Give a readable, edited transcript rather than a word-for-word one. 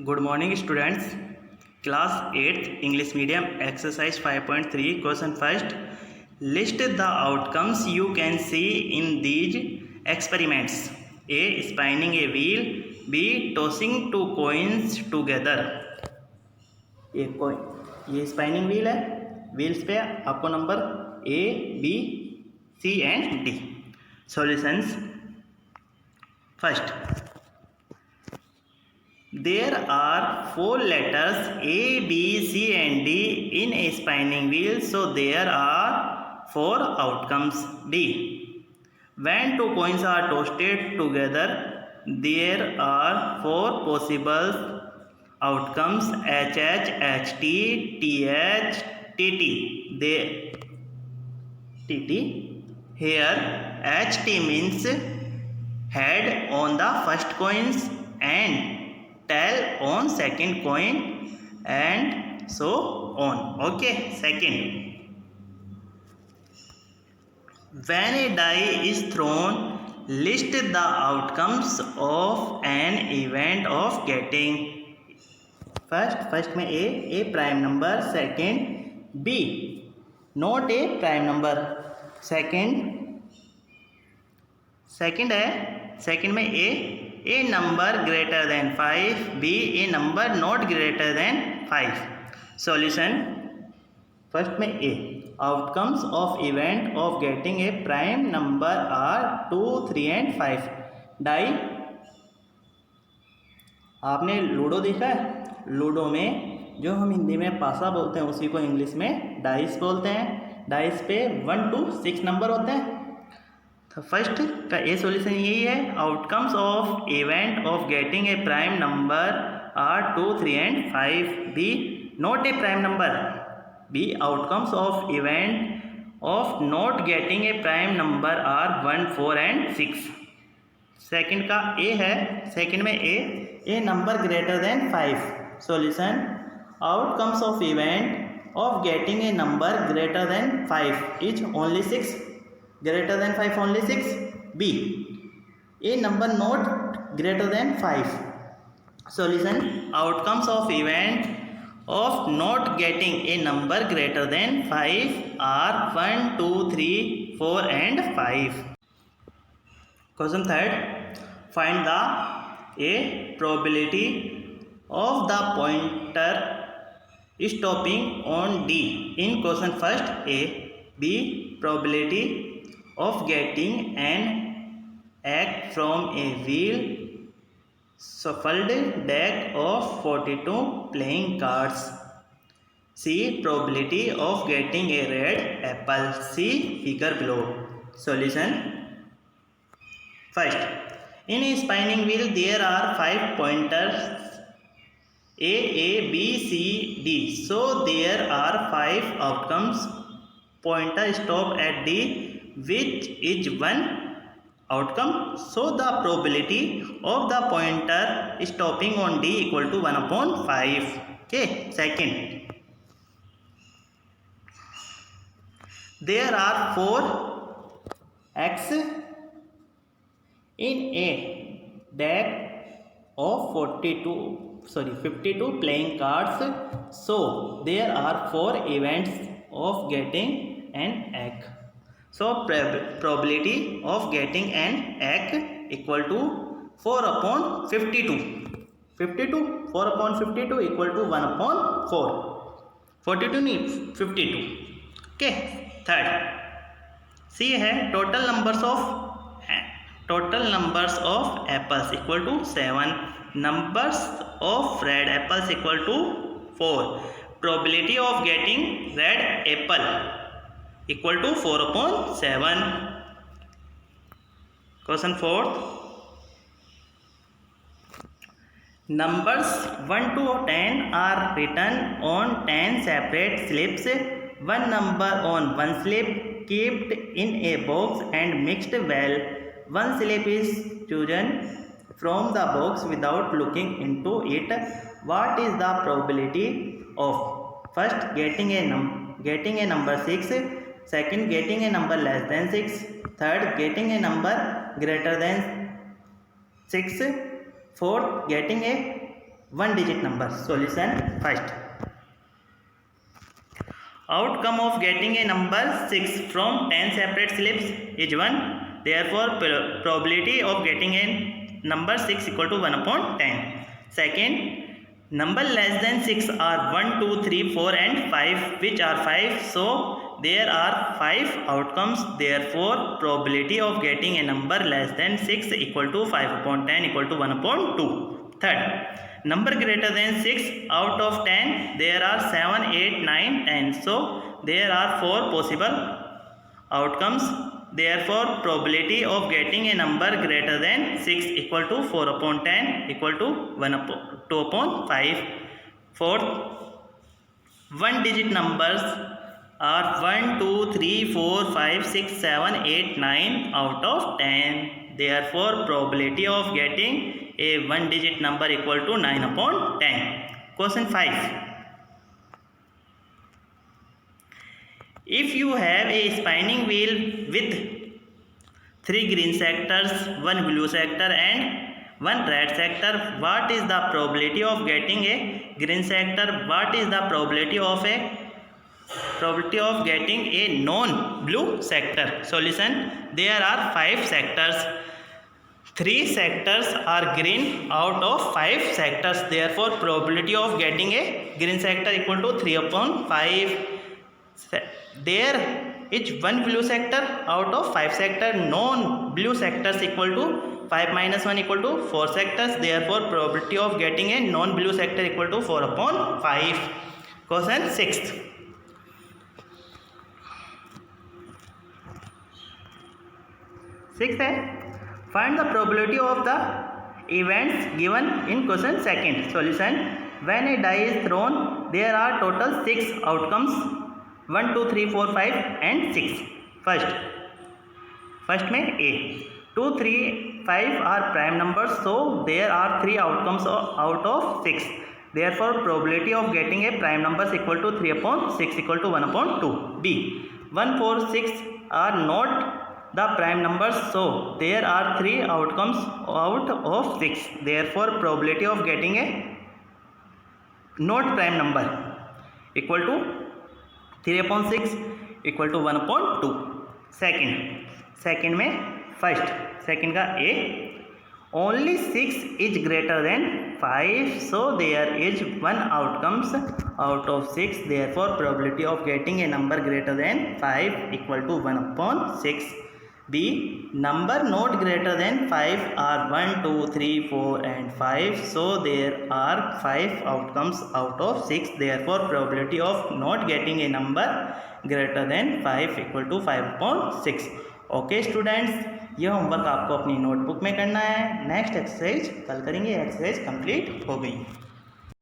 Good morning students. Class 8th English medium exercise 5.3 question first. List the outcomes you can see in these experiments. A. Spinning a wheel. B. Tossing two coins together. एक coin ये spinning wheel है. Wheels पे आपको number A, B, C and D. Solutions. First, there are 4 letters A, B, C and D in a spinning wheel, so there are 4 outcomes. D. When two coins are tossed together, there are 4 possible outcomes: HH, HT, TH, TT. TT. Here HT means head on the first coins and tail on second coin and so on. Okay. Second, when a die is thrown, list the outcomes of an event of getting. First में A prime number. Second, B not a prime number. second है, second में A number greater than 5, B a number not greater than 5. Solution. First में A, outcomes of event of getting a prime number are 2, 3 and 5. Die. आपने ludo देखा है? Ludo में जो हम हिंदी में पासा बोलते हैं उसी को इंग्लिश में डाइस बोलते हैं. डाइस पे 1 to 6 नंबर होते हैं. तो फर्स्ट का ए सॉल्यूशन यही है. Outcomes of event of getting a prime number are 2, 3 and 5. B not a prime number. B outcomes of event of not getting a prime number are 1, 4 and 6. Second का A है. Second में a number greater than 5. Solution. Outcomes of event of getting a number greater than 5 is only 6. Greater than 5 only 6. B a number not greater than 5. Solution. Outcomes of event of not getting a number greater than 5 are 1, 2, 3, 4 and 5. Question third. Find the A probability of the pointer stopping on D in question first. A. B probability of getting an egg from a wheel shuffled deck of 42 playing cards. C probability of getting a red apple. See figure below. Solution. First, in a spinning wheel there are 5 pointers A, B, C, D. So there are 5 outcomes. Pointer stop at D, which is one outcome, so the probability of the pointer stopping on D equal to 1/5. Okay. Second, there are 4 X in a deck of 52 playing cards, so there are 4 events of getting an egg. So probability of getting an egg equal to 4/52. 4/52 equal to 1/4. 42 नहीं 52. Okay. Third, C है total numbers of apples equal to 7. Numbers of red apples equal to 4. Probability of getting red apple equal to 4/7. Question fourth. Numbers 1 to 10 are written on 10 separate slips. One number on one slip kept in a box and mixed well. One slip is chosen from the box without looking into it. What is the probability of first getting a number 6, second getting a number less than 6, third getting a number greater than 6, fourth getting a 1 digit number. Solution first. Outcome of getting a number 6 from 10 separate slips is 1. Therefore, probability of getting a number 6 equal to 1 upon 10. Second, number less than 6 are 1, 2, 3, 4 and 5, which are 5. So, there are 5 outcomes. Therefore, probability of getting a number less than 6 equal to 5 upon 10 equal to 1 upon 2. Third, number greater than 6 out of 10, there are 7, 8, 9, 10. So, there are 4 possible outcomes. Therefore, probability of getting a number greater than 6 equal to 4 upon 10 equal to 2 upon 5. Fourth, 1 digit numbers are 1, 2, 3, 4, 5, 6, 7, 8, 9 out of 10. Therefore, probability of getting a 1 digit number equal to 9 upon 10. Question 5. If you have a spinning wheel with 3 green sectors, 1 blue sector and 1 red sector, what is the probability of getting a green sector? What is the probability of getting a non-blue sector? Solution: there are 5 sectors. 3 sectors are green out of 5 sectors. Therefore, probability of getting a green sector equal to 3 upon 5. There is 1 blue sector out of 5 sectors. Non-blue sectors equal to 5 minus 1 equal to 4 sectors. Therefore, probability of getting a non-blue sector equal to 4 upon 5. Question 6. है find the probability of the events given in question second. Solution: when a die is thrown, there are total 6 outcomes: 1, 2, 3, 4, 5 and 6. First में A. 2, 3, 5 are prime numbers, so there are 3 outcomes out of 6. Therefore, probability of getting a prime number is equal to 3 upon 6 equal to 1 upon 2. B. 1, 4, 6 are not the prime numbers, so there are 3 outcomes out of 6. Therefore, probability of getting a not prime number equal to 3 upon 6 equal to 1 upon 2. Second में second का A. Only 6 is greater than 5, so there is 1 outcomes out of 6. Therefore, probability of getting a number greater than 5 equal to 1 upon 6. B. Number not greater than 5 are 1, 2, 3, 4 and 5. So, there are 5 outcomes out of 6. Therefore, probability of not getting a number greater than 5 equal to 5 upon 6. Okay students, ये homework आपको अपनी notebook में करना है. Next exercise कल करेंगे. Exercise complete हो गई.